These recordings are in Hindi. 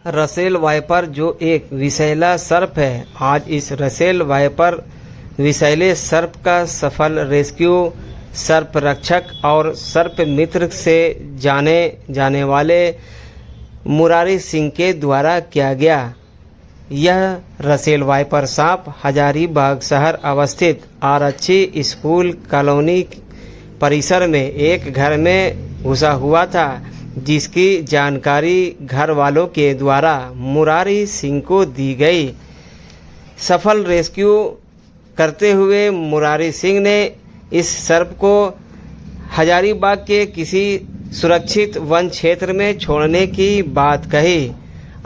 रसेल वाइपर जो एक विषैला सर्प है, आज इस रसेल वाइपर विषैले सर्प का सफल रेस्क्यू सर्प रक्षक और सर्प मित्र से जाने जाने वाले मुरारी सिंह के द्वारा किया गया। यह रसेल वाइपर सांप हजारीबाग शहर अवस्थित आरक्षी स्कूल कॉलोनी परिसर में एक घर में घुसा हुआ था, जिसकी जानकारी घर वालों के द्वारा मुरारी सिंह को दी गई। सफल रेस्क्यू करते हुए मुरारी सिंह ने इस सर्प को हजारीबाग के किसी सुरक्षित वन क्षेत्र में छोड़ने की बात कही।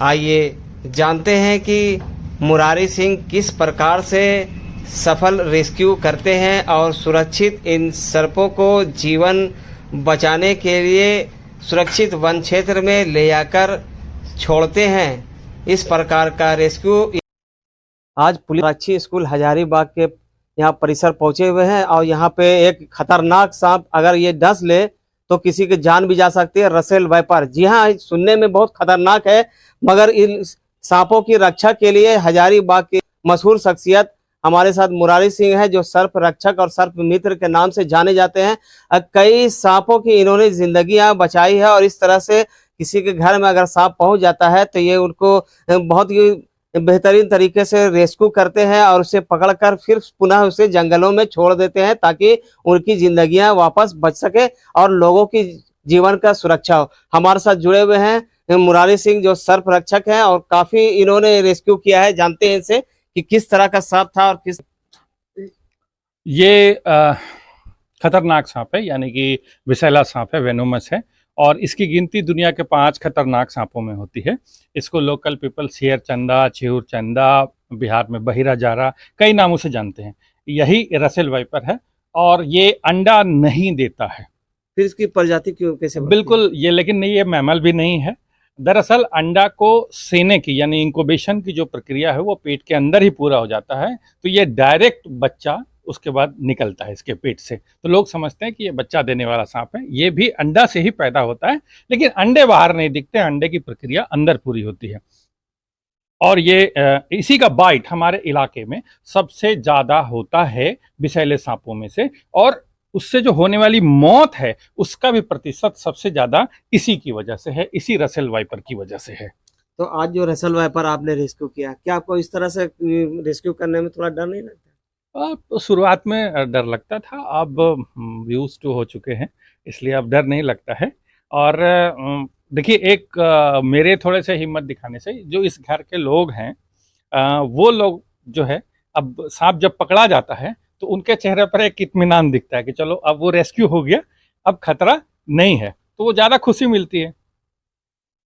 आइए जानते हैं कि मुरारी सिंह किस प्रकार से सफल रेस्क्यू करते हैं और सुरक्षित इन सर्पों को जीवन बचाने के लिए सुरक्षित वन क्षेत्र में ले जाकर छोड़ते हैं। इस प्रकार का रेस्क्यू आज पुलिस आरक्षी स्कूल हजारीबाग के यहाँ परिसर पहुंचे हुए हैं और यहाँ पे एक खतरनाक सांप अगर ये डस ले तो किसी की जान भी जा सकती है। रसेल वाइपर, जी हाँ, सुनने में बहुत खतरनाक है, मगर इन सांपों की रक्षा के लिए हजारीबाग की मशहूर शख्सियत हमारे साथ मुरारी सिंह है, जो सर्प रक्षक और सर्प मित्र के नाम से जाने जाते हैं। कई सांपों की इन्होंने जिंदगियां बचाई है और इस तरह से किसी के घर में अगर सांप पहुंच जाता है तो ये उनको बहुत ही बेहतरीन तरीके से रेस्क्यू करते हैं और उसे पकड़कर फिर पुनः उसे जंगलों में छोड़ देते हैं ताकि उनकी जिंदगियां वापस बच सके और लोगों की जीवन का सुरक्षा हो। हमारे साथ जुड़े हुए हैं मुरारी सिंह, जो सर्प रक्षक हैं और काफी इन्होंने रेस्क्यू किया है। जानते हैं इनसे कि किस तरह का सांप था और किस ये खतरनाक सांप है, यानी कि विषैला सांप है, वेनोमस है, और इसकी गिनती दुनिया के 5 खतरनाक सांपों में होती है। इसको लोकल पीपल शेर चंदा, चिहुर चंदा, बिहार में बहिरा जारा, कई नामों से जानते हैं। यही रसेल वाइपर है और ये अंडा नहीं देता है। फिर इसकी प्रजाति क्यों कैसे? बिल्कुल, ये लेकिन नहीं, ये मैमल भी नहीं है। दरअसल अंडा को सेने की यानी इंक्यूबेशन की जो प्रक्रिया है वो पेट के अंदर ही पूरा हो जाता है, तो ये डायरेक्ट बच्चा उसके बाद निकलता है इसके पेट से। तो लोग समझते हैं कि ये बच्चा देने वाला सांप है। ये भी अंडा से ही पैदा होता है, लेकिन अंडे बाहर नहीं दिखते, अंडे की प्रक्रिया अंदर पूरी होती है। और ये इसी का बाइट हमारे इलाके में सबसे ज्यादा होता है विषैले सांपों में से, और उससे जो होने वाली मौत है उसका भी प्रतिशत सबसे ज्यादा इसी की वजह से है, इसी रसेल वाइपर की वजह से है। तो आज जो रसेल वाइपर आपने रेस्क्यू किया, क्या आपको इस तरह से रेस्क्यू करने में थोड़ा डर नहीं लगता? तो शुरुआत में डर लगता था, अब यूज टू हो चुके हैं, इसलिए अब डर नहीं लगता है। और देखिए, एक मेरे थोड़े से हिम्मत दिखाने से जो इस घर के लोग हैं, वो लोग जो है, अब सांप जब पकड़ा जाता है तो उनके चेहरे पर एक इत्मीनान दिखता है कि चलो अब वो रेस्क्यू हो गया, अब खतरा नहीं है, तो वो ज़्यादा खुशी मिलती है।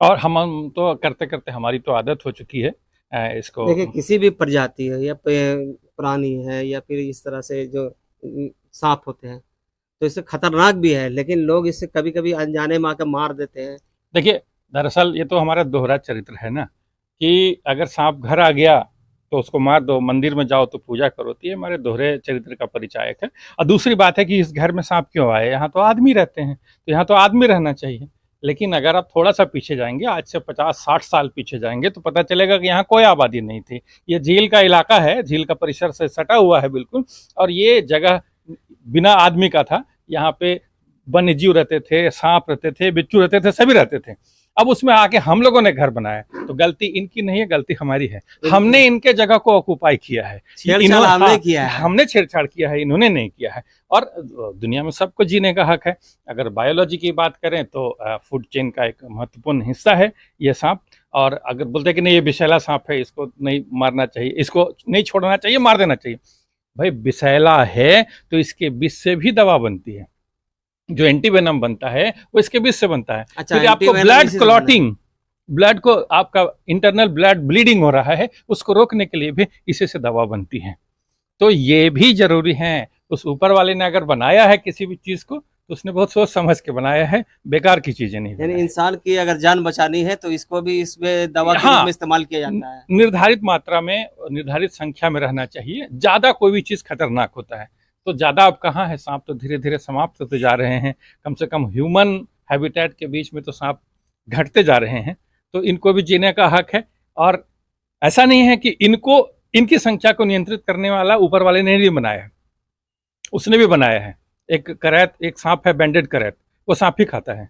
और हम तो करते करते हमारी तो आदत हो चुकी है इसको। देखिए, किसी भी प्रजाति है या प्राणी है या फिर इस तरह से जो सांप होते हैं तो इससे खतरनाक भी है, लेकिन लोग इससे कभी कभी अनजाने में आकर मार देते हैं। देखिए, दरअसल ये तो हमारा दोहरा चरित्र है ना, कि अगर सांप घर आ गया तो उसको मार दो, मंदिर में जाओ तो पूजा करो। तो ये हमारे दोहरे चरित्र का परिचायक है। और दूसरी बात है कि इस घर में सांप क्यों आए, यहाँ तो आदमी रहते हैं, तो यहाँ तो आदमी रहना चाहिए। लेकिन अगर आप थोड़ा सा पीछे जाएंगे, आज से 50-60 साल पीछे जाएंगे, तो पता चलेगा कि यहाँ कोई आबादी नहीं थी। ये झील का इलाका है, झील का परिसर से सटा हुआ है बिल्कुल, और ये जगह बिना आदमी का था। यहाँ पे वन्य जीव रहते थे, सांप रहते थे, बिच्छू रहते थे, सभी रहते थे। अब उसमें आके हम लोगों ने घर बनाया, तो गलती इनकी नहीं है, गलती हमारी है। हमने इनके जगह को ऑक्युपाई किया है, हमने छेड़छाड़ किया है, इन्होंने नहीं किया है। और दुनिया में सबको जीने का हक है। अगर बायोलॉजी की बात करें तो फूड चेन का एक महत्वपूर्ण हिस्सा है ये सांप। और अगर बोलते हैं कि नहीं ये विषैला सांप है, इसको नहीं मारना चाहिए, इसको नहीं छोड़ना चाहिए, मार देना चाहिए, भाई विषैला है तो इसके विष से भी दवा बनती है। जो एंटीवेनम बनता है वो इसके विष से बनता है। अच्छा, फिर आपको ब्लड क्लॉटिंग, ब्लड को आपका इंटरनल ब्लड ब्लीडिंग हो रहा है, उसको रोकने के लिए भी इसी से दवा बनती है। तो ये भी जरूरी है। उस ऊपर वाले ने अगर बनाया है किसी भी चीज को तो उसने बहुत सोच समझ के बनाया है, बेकार की चीजें नहीं। यानी इंसान की अगर जान बचानी है तो इसको भी इसमें दवा के रूप में इस्तेमाल किया जाता है। निर्धारित मात्रा में, निर्धारित संख्या में रहना चाहिए। ज्यादा कोई भी चीज खतरनाक होता है, तो ज्यादा अब कहाँ है, सांप तो धीरे धीरे समाप्त होते जा रहे हैं। कम से कम ह्यूमन हैबिटेट के बीच में तो सांप घटते जा रहे हैं। तो इनको भी जीने का हक है। और ऐसा नहीं है कि इनकी संख्या को नियंत्रित करने वाला ऊपर वाले ने नहीं बनाया है, उसने भी बनाया है। एक सांप है, बैंडेड करैत, वो सांप ही खाता है,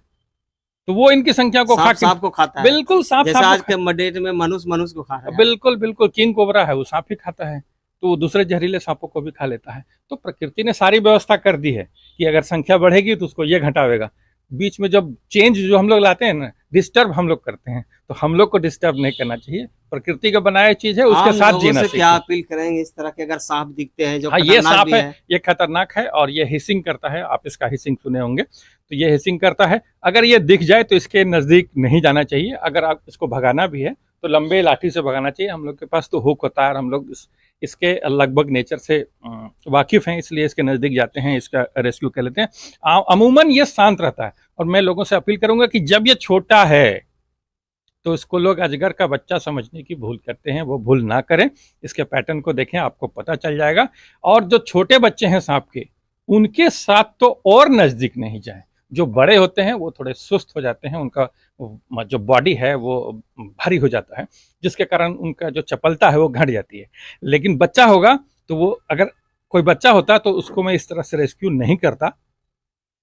तो वो इनकी संख्या को सांप को खाता है। बिल्कुल सांप, जैसे आज के डेट में मनुष्य को खा रहा है। बिल्कुल बिल्कुल, किंग कोबरा है, वो सांप ही खाता है, तो वो दूसरे जहरीले सांपों को भी खा लेता है। तो प्रकृति ने सारी व्यवस्था कर दी है कि अगर संख्या बढ़ेगी तो उसको ये घटावेगा। बीच में जब चेंज जो हम लोग लाते हैं ना, डिस्टर्ब हम लोग करते हैं, तो हम लोग को डिस्टर्ब नहीं करना चाहिए। प्रकृति का बनाया चीज है, उसके साथ जीना चाहिए। क्या अपील करेंगे इस तरह के अगर सांप दिखते हैं जो ये सांप है, ये खतरनाक है और ये हिसिंग करता है, आप इसका हिसिंग सुने होंगे, तो ये हिसिंग करता है। अगर ये दिख जाए तो इसके नजदीक नहीं जाना चाहिए। अगर आप इसको भगाना भी है तो लंबे लाठी से भगाना चाहिए। हम लोग के पास तो हुक होता है और हम लोग इसके लगभग नेचर से वाकिफ हैं, इसलिए इसके नजदीक जाते हैं, इसका रेस्क्यू कर लेते हैं। अमूमन ये शांत रहता है। और मैं लोगों से अपील करूंगा कि जब ये छोटा है तो इसको लोग अजगर का बच्चा समझने की भूल करते हैं, वो भूल ना करें। इसके पैटर्न को देखें, आपको पता चल जाएगा। और जो छोटे बच्चे हैं सांप के, उनके साथ तो और नजदीक नहीं जाए। जो बड़े होते हैं वो थोड़े सुस्त हो जाते हैं, उनका जो बॉडी है वो भारी हो जाता है, जिसके कारण उनका जो चपलता है वो घट जाती है। लेकिन बच्चा होगा तो वो, अगर कोई बच्चा होता तो उसको मैं इस तरह से रेस्क्यू नहीं करता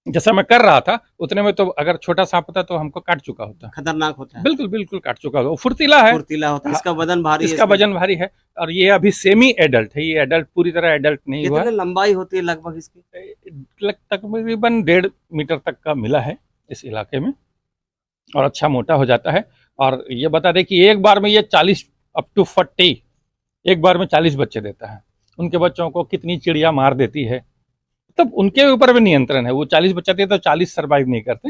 जैसा मैं कर रहा था। उतने में तो अगर छोटा सांप होता तो हमको काट चुका होता। खतरनाक होता है, बिल्कुल बिल्कुल काट चुका होता। फुर्तीला है, फुर्तीला होता है, इसका वजन भारी है, इसका वजन भारी है। और ये अभी सेमी एडल्ट है, ये एडल्ट पूरी तरह एडल्ट नहीं हुआ। कितनी लंबाई होती है लगभग इसकी? तकरीबन 1.5 मीटर तक का मिला है इस इलाके में, और अच्छा मोटा हो जाता है। और ये बता दें कि एक बार में ये 40 अप टू 40 एक बार में 40 बच्चे देता है। उनके बच्चों को कितनी चिड़िया मार देती है, तब उनके ऊपर भी नियंत्रण है। वो 40 बच्चे देते तो 40 सर्वाइव नहीं करते,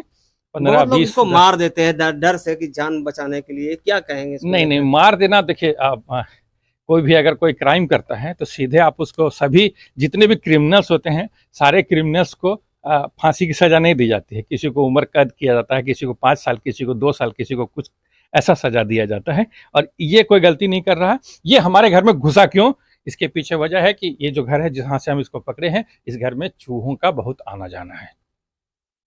15-20 को मार देते हैं डर से कि जान बचाने के लिए। क्या कहेंगे? नहीं, मार देना, देखिए कोई भी अगर कोई क्राइम करता है तो सीधे आप उसको, सभी जितने भी क्रिमिनल्स होते हैं, सारे क्रिमिनल्स को फांसी की सजा नहीं दी जाती है। किसी को उम्र कैद किया जाता है, किसी को 5 साल, किसी को 2 साल, किसी को कुछ ऐसा सजा दिया जाता है। और ये कोई गलती नहीं कर रहा। ये हमारे घर में घुसा क्यों, इसके पीछे वजह है कि ये जो घर है जहाँ से हम इसको पकड़े हैं, इस घर में चूहों का बहुत आना जाना है।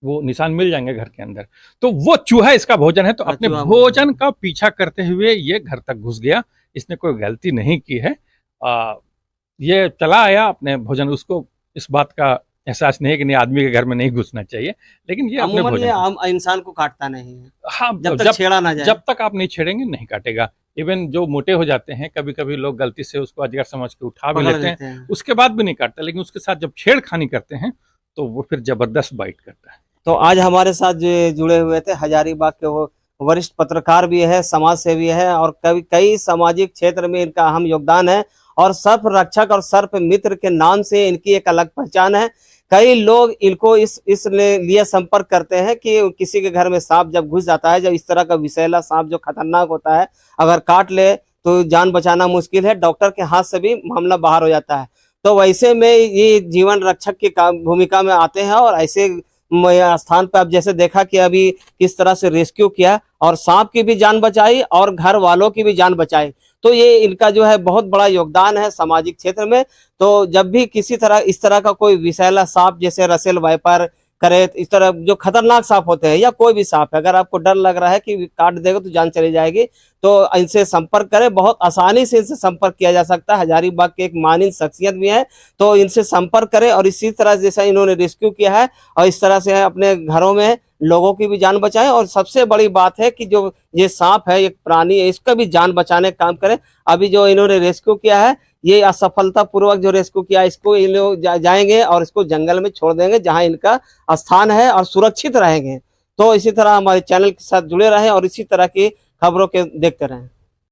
वो निशान मिल जाएंगे घर के अंदर, तो वो चूहा इसका भोजन है। तो अपने भोजन का पीछा करते हुए ये घर तक घुस गया। इसने कोई गलती नहीं की है, ये चला आया अपने भोजन। उसको इस बात का एहसास नहीं है कि नहीं, आदमी के घर में नहीं घुसना चाहिए, लेकिन ये अपने भोजन, इंसान को काटता नहीं है। हाँ, जब तक छेड़ा ना जाए, जब तक आप नहीं छेड़ेंगे नहीं काटेगा। इवन जो मोटे हो जाते हैं, कभी कभी लोग गलती से उसको अजगर समझ के उठा भी लेते हैं, उसके बाद भी नहीं काटता, लेकिन उसके साथ जब छेड़खानी करते हैं तो वो फिर जबरदस्त बाइट करता है। तो आज हमारे साथ जो जुड़े हुए थे हजारीबाग के वो वरिष्ठ पत्रकार भी है, समाज सेवी है, और कई सामाजिक क्षेत्र में इनका अहम योगदान है। और सर्प रक्षक और सर्प मित्र के नाम से इनकी एक अलग पहचान है। कई लोग इनको इस लिए संपर्क करते हैं कि किसी के घर में सांप जब घुस जाता है, जब इस तरह का विषैला सांप जो खतरनाक होता है, अगर काट ले तो जान बचाना मुश्किल है, डॉक्टर के हाथ से भी मामला बाहर हो जाता है। तो वैसे में ये जीवन रक्षक की भूमिका में आते हैं। और ऐसे स्थान पर आप जैसे देखा कि अभी किस तरह से रेस्क्यू किया और सांप की भी जान बचाई और घर वालों की भी जान बचाई। तो ये इनका जो है बहुत बड़ा योगदान है सामाजिक क्षेत्र में। तो जब भी किसी तरह इस तरह का कोई विषैला सांप, जैसे रसेल वाइपर, करेत, इस तरह जो खतरनाक सांप होते हैं, या कोई भी सांप है, अगर आपको डर लग रहा है कि काट देगा तो जान चली जाएगी, तो इनसे संपर्क करें। बहुत आसानी से इनसे संपर्क किया जा सकता है। हजारीबाग के एक मानिंद शख्सियत भी है, तो इनसे संपर्क करें। और इसी तरह जैसा इन्होंने रेस्क्यू किया है और इस तरह से अपने घरों में लोगों की भी जान बचाएं। और सबसे बड़ी बात है कि जो ये सांप है, एक प्राणी है, इसका भी जान बचाने का काम करें। अभी जो इन्होंने रेस्क्यू किया है, ये असफलता पूर्वक जो रेस्क्यू किया, इसको इन लोग जाएंगे और इसको जंगल में छोड़ देंगे जहां इनका स्थान है, और सुरक्षित रहेंगे। तो इसी तरह हमारे चैनल के साथ जुड़े रहें और इसी तरह की खबरों के देखते रहें।